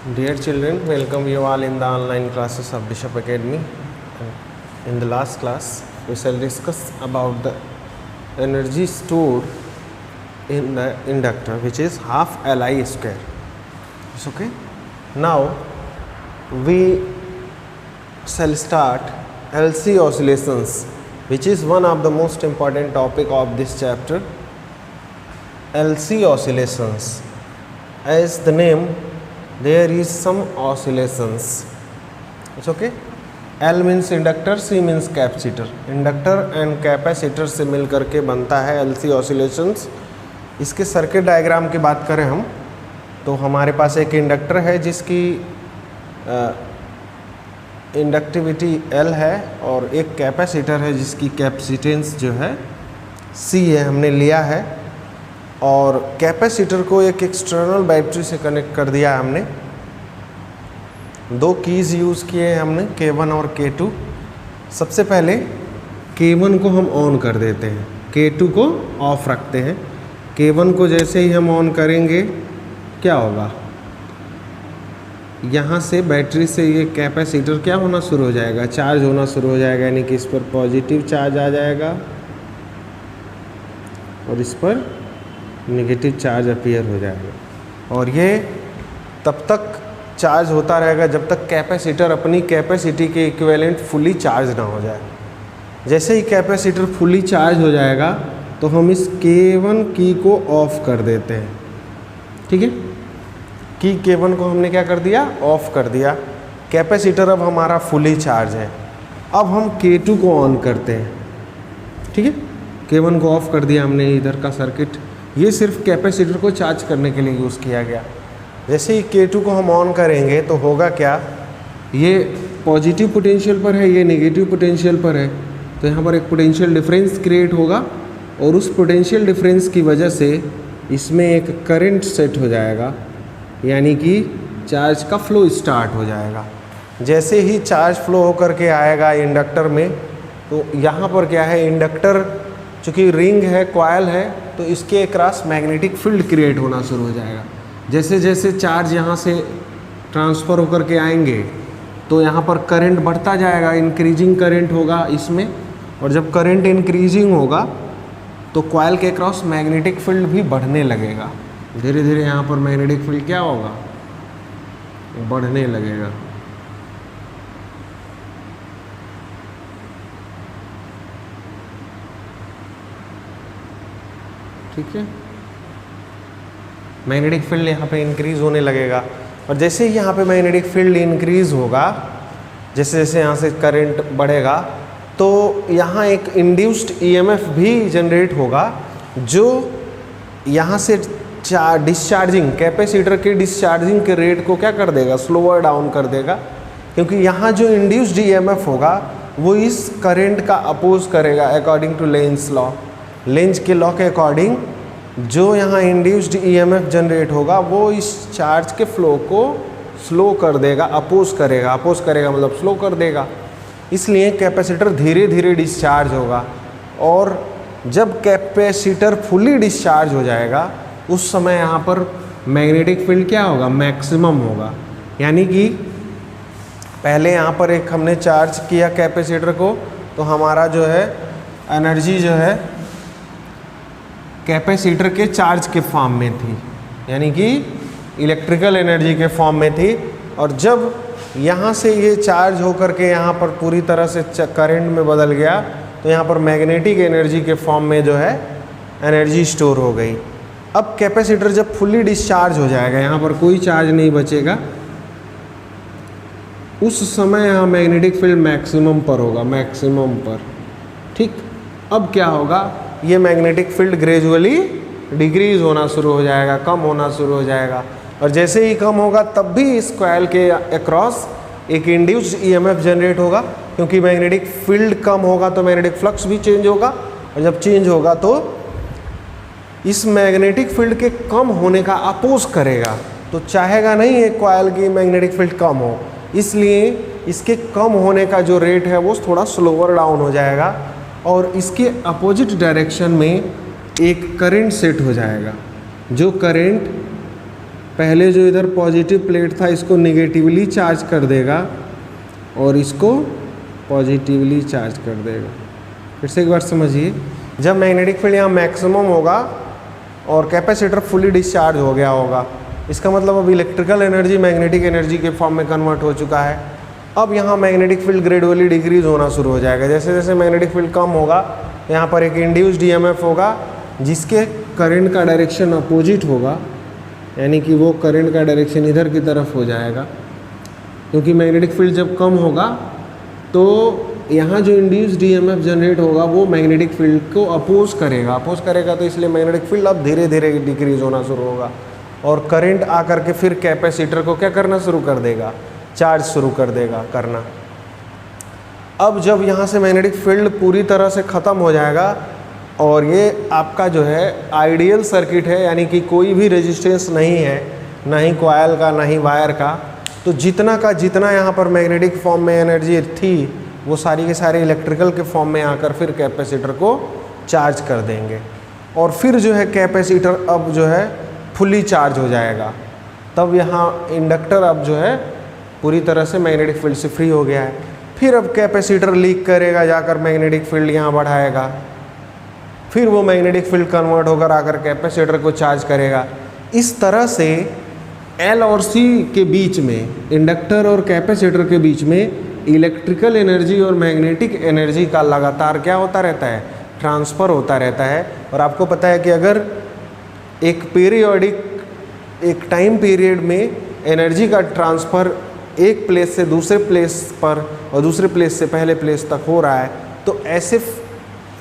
Dear children, welcome you all in the online classes of Bishop Academy. In the last class, we shall discuss about the energy stored in the inductor, which is half Li square. It's okay. Now we shall start LC oscillations, which is one of the most important topic of this chapter. LC oscillations, as the name, there is some oscillations. It's okay. L means inductor, C means capacitor. Inductor and capacitor से मिल करके बनता है LC oscillations. इसके circuit diagram की बात करें हम तो हमारे पास एक इंडक्टर है जिसकी इंडक्टिविटी L है और एक कैपेसिटर है जिसकी कैपेसिटेंस जो है C है, हमने लिया है. और कैपेसिटर को एक एक्सटर्नल बैटरी से कनेक्ट कर दिया हमने. दो कीज़ यूज़ किए हैं हमने, K1 और K2. सबसे पहले K1 को हम ऑन कर देते हैं, K2 को ऑफ रखते हैं. K1 को जैसे ही हम ऑन करेंगे क्या होगा, यहाँ से बैटरी से ये कैपेसिटर क्या होना शुरू हो जाएगा, चार्ज होना शुरू हो जाएगा. यानी कि इस पर पॉजिटिव चार्ज आ जाएगा और इस पर नेगेटिव चार्ज अपीयर हो जाएगा. और ये तब तक चार्ज होता रहेगा जब तक कैपेसिटर अपनी कैपेसिटी के इक्विवेलेंट फुली चार्ज ना हो जाए. जैसे ही कैपेसिटर फुली चार्ज हो जाएगा तो हम इस K1 की को ऑफ कर देते हैं. ठीक है, की K1 को हमने क्या कर दिया, ऑफ कर दिया. कैपेसिटर अब हमारा फुली चार्ज है. अब हम K2 को ऑन करते हैं. ठीक है, K1 को ऑफ कर दिया हमने. इधर का सर्किट ये सिर्फ कैपेसिटर को चार्ज करने के लिए यूज़ किया गया. जैसे ही K2 को हम ऑन करेंगे तो होगा क्या, ये पॉजिटिव पोटेंशियल पर है, ये नेगेटिव पोटेंशियल पर है. तो यहाँ पर एक पोटेंशियल डिफरेंस क्रिएट होगा और उस पोटेंशियल डिफरेंस की वजह से इसमें एक करंट सेट हो जाएगा. यानी कि चार्ज का फ्लो स्टार्ट हो जाएगा. जैसे ही चार्ज फ्लो होकर के आएगा इंडक्टर में तो यहाँ पर क्या है, इंडक्टर चूँकि रिंग है, कॉयल है, तो इसके अक्रॉस मैग्नेटिक फील्ड क्रिएट होना शुरू हो जाएगा. जैसे जैसे चार्ज यहाँ से ट्रांसफ़र होकर के आएंगे तो यहाँ पर करंट बढ़ता जाएगा, इंक्रीजिंग करंट होगा इसमें. और जब करंट इंक्रीजिंग होगा तो कॉयल के अक्रॉस मैग्नेटिक फील्ड भी बढ़ने लगेगा. धीरे धीरे यहाँ पर मैग्नेटिक फील्ड क्या होगा, बढ़ने लगेगा. ठीक है, मैग्नेटिक फील्ड यहाँ पे इंक्रीज़ होने लगेगा. और जैसे ही यहाँ पे मैग्नेटिक फील्ड इंक्रीज़ होगा, जैसे जैसे यहाँ से करंट बढ़ेगा तो यहाँ एक इंड्यूस्ड ईएमएफ भी जनरेट होगा जो यहाँ से डिस्चार्जिंग कैपेसिटर के डिस्चार्जिंग के रेट को क्या कर देगा, स्लोअर डाउन कर देगा. क्योंकि यहाँ जो इंड्यूस्ड ईएमएफ होगा वो इस करंट का अपोज करेगा according to Lenz law. Lenz के लॉ के अकॉर्डिंग जो यहाँ इंड्यूस्ड ईएमएफ जनरेट होगा वो इस चार्ज के फ्लो को स्लो कर देगा, अपोज करेगा. अपोज करेगा मतलब स्लो कर देगा. इसलिए कैपेसिटर धीरे धीरे डिस्चार्ज होगा. और जब कैपेसिटर फुली डिस्चार्ज हो जाएगा उस समय यहाँ पर मैग्नेटिक फील्ड क्या होगा, मैक्सिमम होगा. यानी कि पहले यहाँ पर एक हमने चार्ज किया कैपेसिटर को तो हमारा जो है एनर्जी जो है कैपेसिटर के चार्ज के फॉर्म में थी, यानी कि इलेक्ट्रिकल एनर्जी के फॉर्म में थी. और जब यहाँ से ये चार्ज होकर के यहाँ पर पूरी तरह से करंट में बदल गया तो यहाँ पर मैग्नेटिक एनर्जी के फॉर्म में जो है एनर्जी स्टोर हो गई. अब कैपेसिटर जब फुली डिस्चार्ज हो जाएगा, यहाँ पर कोई चार्ज नहीं बचेगा, उस समय यहाँ मैग्नेटिक फील्ड मैक्सिमम पर होगा, मैक्सिमम पर. ठीक, अब क्या होगा, ये मैग्नेटिक फील्ड ग्रेजुअली डिक्रीज होना शुरू हो जाएगा, कम होना शुरू हो जाएगा. और जैसे ही कम होगा तब भी इस कॉइल के अक्रॉस एक इंड्यूस्ड ईएमएफ जनरेट होगा. क्योंकि मैग्नेटिक फील्ड कम होगा तो मैग्नेटिक फ्लक्स भी चेंज होगा. और जब चेंज होगा तो इस मैग्नेटिक फील्ड के कम होने का अपोज करेगा. तो चाहेगा नहीं एक कॉइल की मैग्नेटिक फील्ड कम हो, इसलिए इसके कम होने का जो रेट है वो थोड़ा स्लोअर डाउन हो जाएगा. और इसके अपोजिट डायरेक्शन में एक करंट सेट हो जाएगा. जो करंट पहले जो इधर पॉजिटिव प्लेट था इसको निगेटिवली चार्ज कर देगा और इसको पॉजिटिवली चार्ज कर देगा। फिर से एक बार समझिए, जब मैग्नेटिक फील्ड यहाँ मैक्सिमम होगा और कैपेसिटर फुली डिस्चार्ज हो गया होगा, इसका मतलब अब इलेक्ट्रिकल एनर्जी मैग्नेटिक एनर्जी के फॉर्म में कन्वर्ट हो चुका है। अब यहाँ मैग्नेटिक फील्ड ग्रेजुअली डिक्रीज होना शुरू हो जाएगा। जैसे जैसे मैग्नेटिक फील्ड कम होगा, यहाँ पर एक इंड्यूस्ड ईएमएफ होगा जिसके करंट का डायरेक्शन अपोजिट होगा, यानी कि वो करंट का डायरेक्शन इधर की तरफ हो जाएगा। क्योंकि मैग्नेटिक फील्ड जब कम होगा तो यहाँ जो इंड्यूस्ड ईएमएफ जनरेट होगा वो मैग्नेटिक फील्ड को अपोज करेगा तो इसलिए मैग्नेटिक फील्ड अब धीरे धीरे डिक्रीज होना शुरू होगा और करंट आकर के फिर कैपेसिटर को क्या करना शुरू कर देगा, चार्ज शुरू कर देगा करना। अब जब यहाँ से मैग्नेटिक फील्ड पूरी तरह से ख़त्म हो जाएगा और ये आपका जो है आइडियल सर्किट है, यानी कि कोई भी रेजिस्टेंस नहीं है, ना ही कॉइल का ना ही वायर का, तो जितना का जितना यहाँ पर मैग्नेटिक फॉर्म में एनर्जी थी वो सारी के सारे इलेक्ट्रिकल के फॉर्म में आकर फिर कैपेसिटर को चार्ज कर देंगे और फिर जो है कैपेसिटर अब जो है फुली चार्ज हो जाएगा। तब यहाँ इंडक्टर अब जो है पूरी तरह से मैग्नेटिक फील्ड से फ्री हो गया है। फिर अब कैपेसिटर लीक करेगा, जाकर मैग्नेटिक फील्ड यहाँ बढ़ाएगा, फिर वो मैग्नेटिक फील्ड कन्वर्ट होकर आकर कैपेसिटर को चार्ज करेगा। इस तरह से एल और सी के बीच में, इंडक्टर और कैपेसिटर के बीच में इलेक्ट्रिकल एनर्जी और मैग्नेटिक एनर्जी का लगातार क्या होता रहता है, ट्रांसफ़र होता रहता है। और आपको पता है कि अगर एक एक टाइम पीरियड में एनर्जी का ट्रांसफ़र एक प्लेस से दूसरे प्लेस पर और दूसरे प्लेस से पहले प्लेस तक हो रहा है तो ऐसे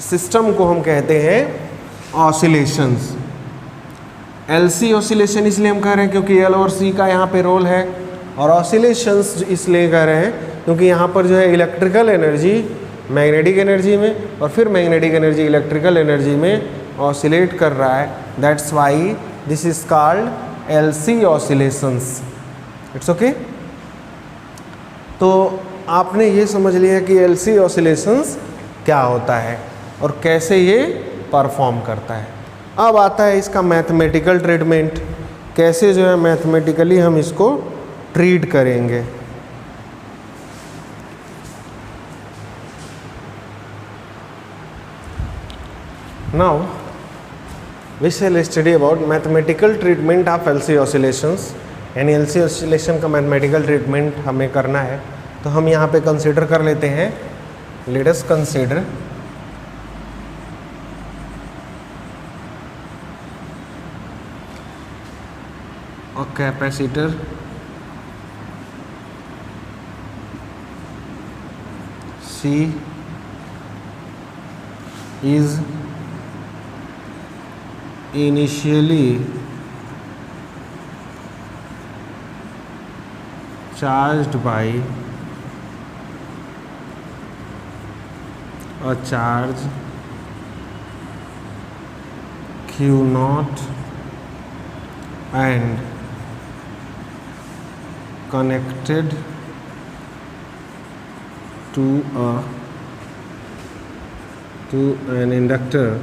सिस्टम को हम कहते हैं ऑसिलेशंस। एलसी ऑसिलेशन इसलिए हम कह रहे हैं क्योंकि एल और सी का यहाँ पे रोल है, और ऑसिलेशंस इसलिए कह रहे हैं क्योंकि यहाँ पर जो है इलेक्ट्रिकल एनर्जी मैग्नेटिक एनर्जी में और फिर मैग्नेटिक एनर्जी इलेक्ट्रिकल एनर्जी में ऑसिलेट कर रहा है। That's why this is called LC oscillations. It's okay. तो आपने ये समझ लिया कि एलसी ऑसिलेशंस क्या होता है और कैसे ये परफॉर्म करता है। अब आता है इसका मैथमेटिकल ट्रीटमेंट, कैसे जो है मैथमेटिकली हम इसको ट्रीट करेंगे। Now we shall study about mathematical treatment of LC oscillations, यानी एलसी ऑसिलेशन का मैथमेटिकल ट्रीटमेंट हमें करना है। तो हम यहाँ पे कंसीडर कर लेते हैं, let us consider a capacitor C is initially charged by a charge Q naught and connected to an inductor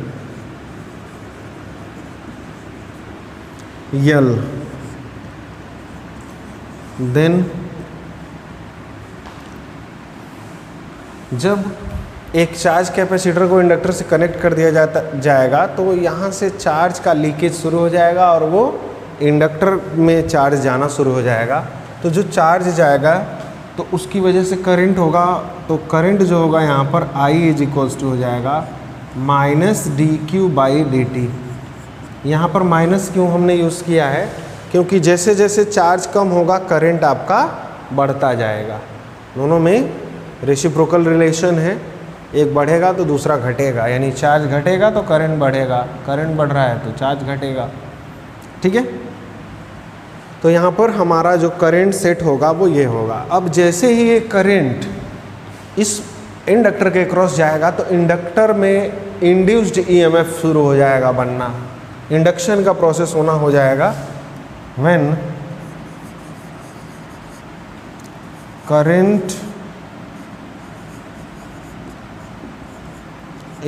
L, then जब एक चार्ज कैपेसिटर को इंडक्टर से कनेक्ट कर दिया जाएगा तो यहाँ से चार्ज का लीकेज शुरू हो जाएगा और वो इंडक्टर में चार्ज जाना शुरू हो जाएगा। तो जो चार्ज जाएगा तो उसकी वजह से करंट होगा, तो करंट जो होगा यहाँ पर I इज इक्वल्स टू हो जाएगा minus D Q by D T. यहाँ पर माइनस क्यों हमने यूज़ किया है, क्योंकि जैसे जैसे चार्ज कम होगा करंट आपका बढ़ता जाएगा। दोनों में रेसिप्रोकल रिलेशन है, एक बढ़ेगा तो दूसरा घटेगा, यानी चार्ज घटेगा तो करंट बढ़ेगा, करंट बढ़ रहा है तो चार्ज घटेगा। ठीक है। तो यहाँ पर हमारा जो करंट सेट होगा वो ये होगा। अब जैसे ही ये करंट इस इंडक्टर के क्रॉस जाएगा तो इंडक्टर में इंड्यूस्ड ईएमएफ शुरू हो जाएगा बनना, इंडक्शन का प्रोसेस होना हो जाएगा। When current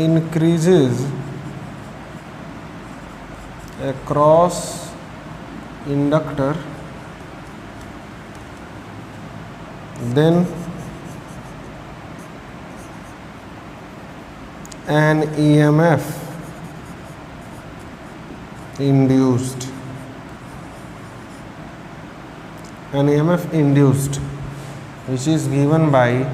increases across inductor, then an EMF induced, which is given by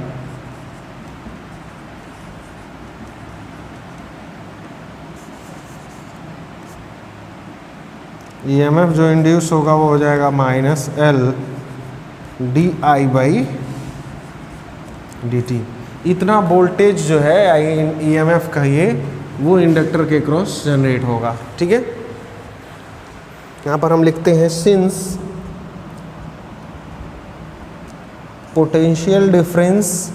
EMF जो इंड्यूस होगा वो हो जाएगा -L di/dt। इतना वोल्टेज जो है EMF का ये वो इंडक्टर के क्रॉस जनरेट होगा। ठीक है, यहाँ पर हम लिखते हैं since potential difference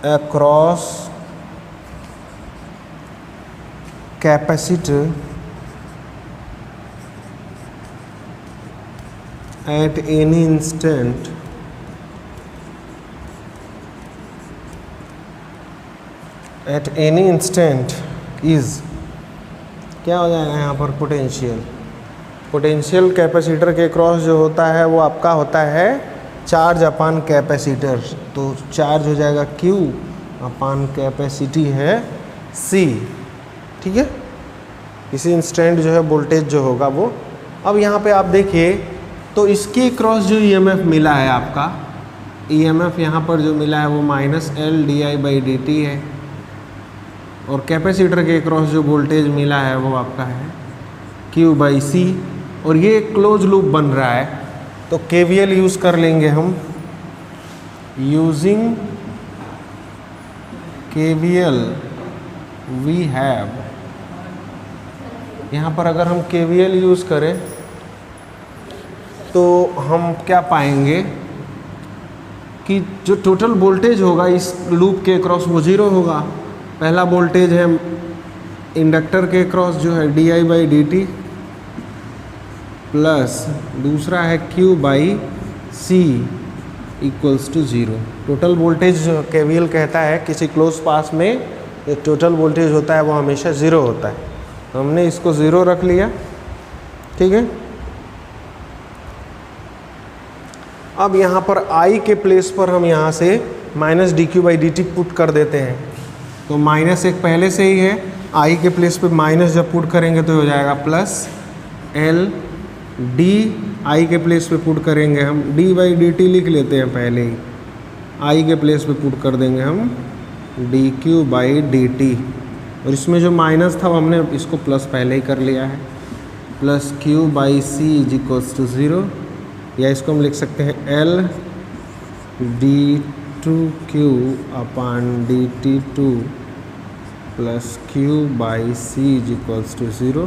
across capacitor at any instant is, क्या हो जाएगा यहाँ पर, पोटेंशियल कैपेसिटर के क्रॉस जो होता है वो आपका होता है चार्ज अपान कैपेसिटर। तो चार्ज हो जाएगा Q अपान कैपेसिटी है C। ठीक है, इसी इंस्टेंट जो है वोल्टेज जो होगा वो। अब यहाँ पे आप देखिए तो इसके क्रॉस जो EMF मिला है आपका, EMF यहाँ पर जो मिला है वो -L di/dt है, और कैपेसिटर के क्रॉस जो वोल्टेज मिला है वो आपका है Q/C, और ये क्लोज लूप बन रहा है। तो KVL यूज़ कर लेंगे हम, यूजिंग KVL वी हैव, यहाँ पर अगर हम KVL यूज़ करें तो हम क्या पाएंगे कि जो टोटल वोल्टेज होगा इस लूप के क्रॉस वो 0 होगा। पहला वोल्टेज है इंडक्टर के क्रॉस जो है di/dt, प्लस दूसरा है Q/C equals to 0। Total voltage KVL कहता है किसी क्लोज पास में जो टोटल वोल्टेज होता है वो हमेशा 0 होता है। तो हमने इसको 0 रख लिया। ठीक है, अब यहाँ पर I के प्लेस पर हम यहाँ से -dq/dt पुट कर देते हैं। तो माइनस एक पहले से ही है, I के प्लेस पे माइनस जब पुट करेंगे तो हो जाएगा +L d, I के प्लेस पे पुट करेंगे हम d/dt लिख लेते हैं पहले ही, I के प्लेस पे पुट कर देंगे हम dq/dt, और इसमें जो माइनस था वो हमने इसको प्लस पहले ही कर लिया है, प्लस Q/C इक्वल्स टू 0, या इसको हम लिख सकते हैं L d2q upon dt2 plus Q/C equals to 0।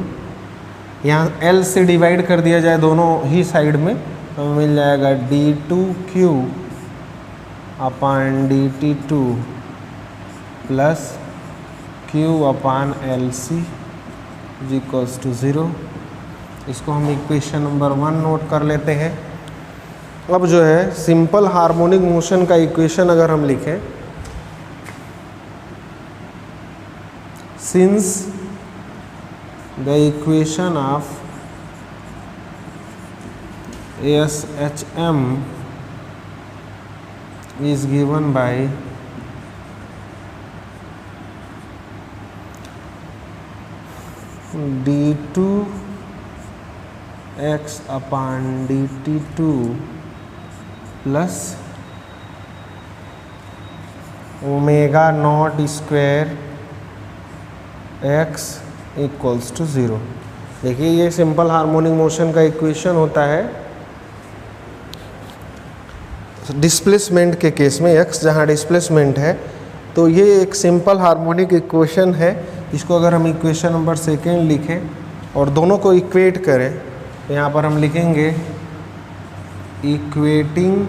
यहाँ L से डिवाइड कर दिया जाए दोनों ही साइड में तो हमें मिल जाएगा d2q upon dt2 plus Q upon LC equals to 0। इसको हम इक्वेशन नंबर 1 नोट कर लेते हैं। अब जो है सिंपल हार्मोनिक मोशन का इक्वेशन अगर हम लिखें, since the equation of SHM is given by d2x upon dt2 plus ω0² x equals to 0। देखिए ये सिंपल हार्मोनिक मोशन का इक्वेशन होता है डिस्प्लेसमेंट के केस में, x जहाँ डिस्प्लेसमेंट है। तो ये एक सिंपल हार्मोनिक इक्वेशन है। इसको अगर हम इक्वेशन नंबर 2 लिखें और दोनों को इक्वेट करें तो यहाँ पर हम लिखेंगे इक्वेटिंग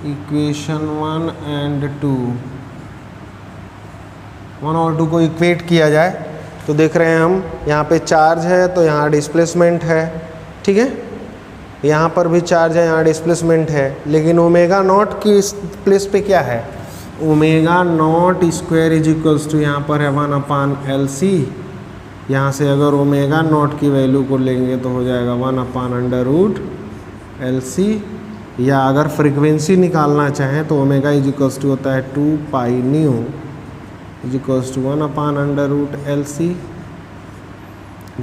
इक्वेशन 1 एंड 2। 1 और 2 को इक्वेट किया जाए तो देख रहे हैं हम यहाँ पे चार्ज है तो यहाँ डिस्प्लेसमेंट है। ठीक है, यहाँ पर भी चार्ज है, यहाँ डिस्प्लेसमेंट है, लेकिन ω0 की प्लेस पे क्या है, ω0² इज इक्वल्स टू यहाँ पर है 1/LC यहाँ से अगर ओमेगा नॉट की वैल्यू को लेंगे तो हो जाएगा 1/√LC, या अगर फ्रीक्वेंसी निकालना चाहें तो ओमेगा इज इक्वल्स टू होता है 2 pi nu is equals to 1/√LC,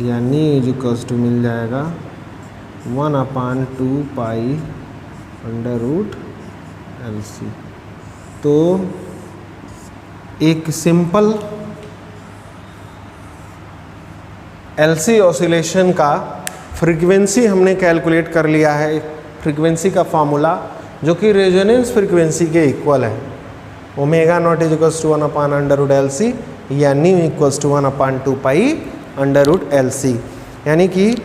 या न्यू इज इक्वल्स टू मिल जाएगा 1/2 पाई √LC। तो एक सिंपल LC ऑसिलेशन का फ्रीक्वेंसी हमने कैलकुलेट कर लिया है, फ्रीक्वेंसी का फॉर्मूला जो कि रेजोनेंस फ्रीक्वेंसी के इक्वल है। Omega naught is equals to 1/√LC या nu equals to 1/2 pi √LC, यानी कि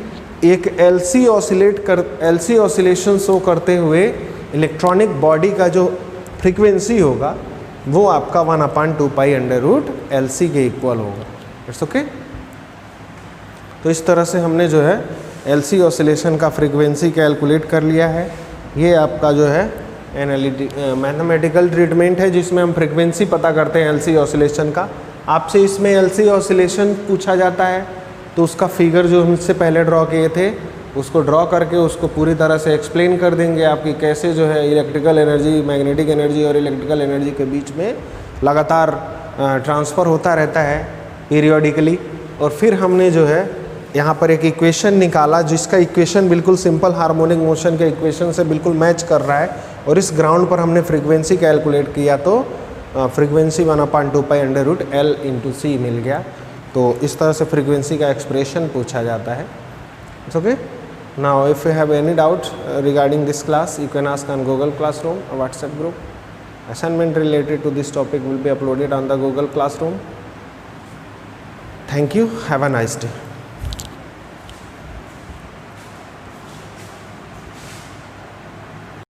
एक LC ऑसिलेशन शो करते हुए इलेक्ट्रॉनिक बॉडी का जो फ्रीक्वेंसी होगा वो आपका 1/2 पाई √LC के इक्वल होगा। It's okay. तो इस तरह से हमने जो है LC ऑसिलेशन का फ्रीक्वेंसी कैलकुलेट कर लिया है। ये आपका जो है मैथमेटिकल ट्रीटमेंट है जिसमें हम फ्रीक्वेंसी पता करते हैं LC ऑसिलेशन का। आपसे इसमें LC ऑसिलेशन पूछा जाता है तो उसका फिगर जो हमसे पहले ड्रॉ किए थे उसको ड्रॉ करके उसको पूरी तरह से एक्सप्लेन कर देंगे आपकी कैसे जो है इलेक्ट्रिकल एनर्जी, मैग्नेटिक एनर्जी और इलेक्ट्रिकल एनर्जी के बीच में लगातार ट्रांसफ़र होता रहता है पीरियोडिकली। और फिर हमने जो है यहाँ पर एक इक्वेशन निकाला जिसका इक्वेशन बिल्कुल सिंपल हार्मोनिक मोशन के इक्वेशन से बिल्कुल मैच कर रहा है, और इस ग्राउंड पर हमने फ्रीक्वेंसी कैलकुलेट किया तो फ्रीक्वेंसी 1/2 पाई √L/C मिल गया। तो इस तरह से फ्रीक्वेंसी का एक्सप्रेशन पूछा जाता है। It's okay. Now if you have any doubt regarding this class you can ask on Google classroom और WhatsApp group. Assignment related to this topic will be uploaded on the Google classroom. Thank you, have a nice day.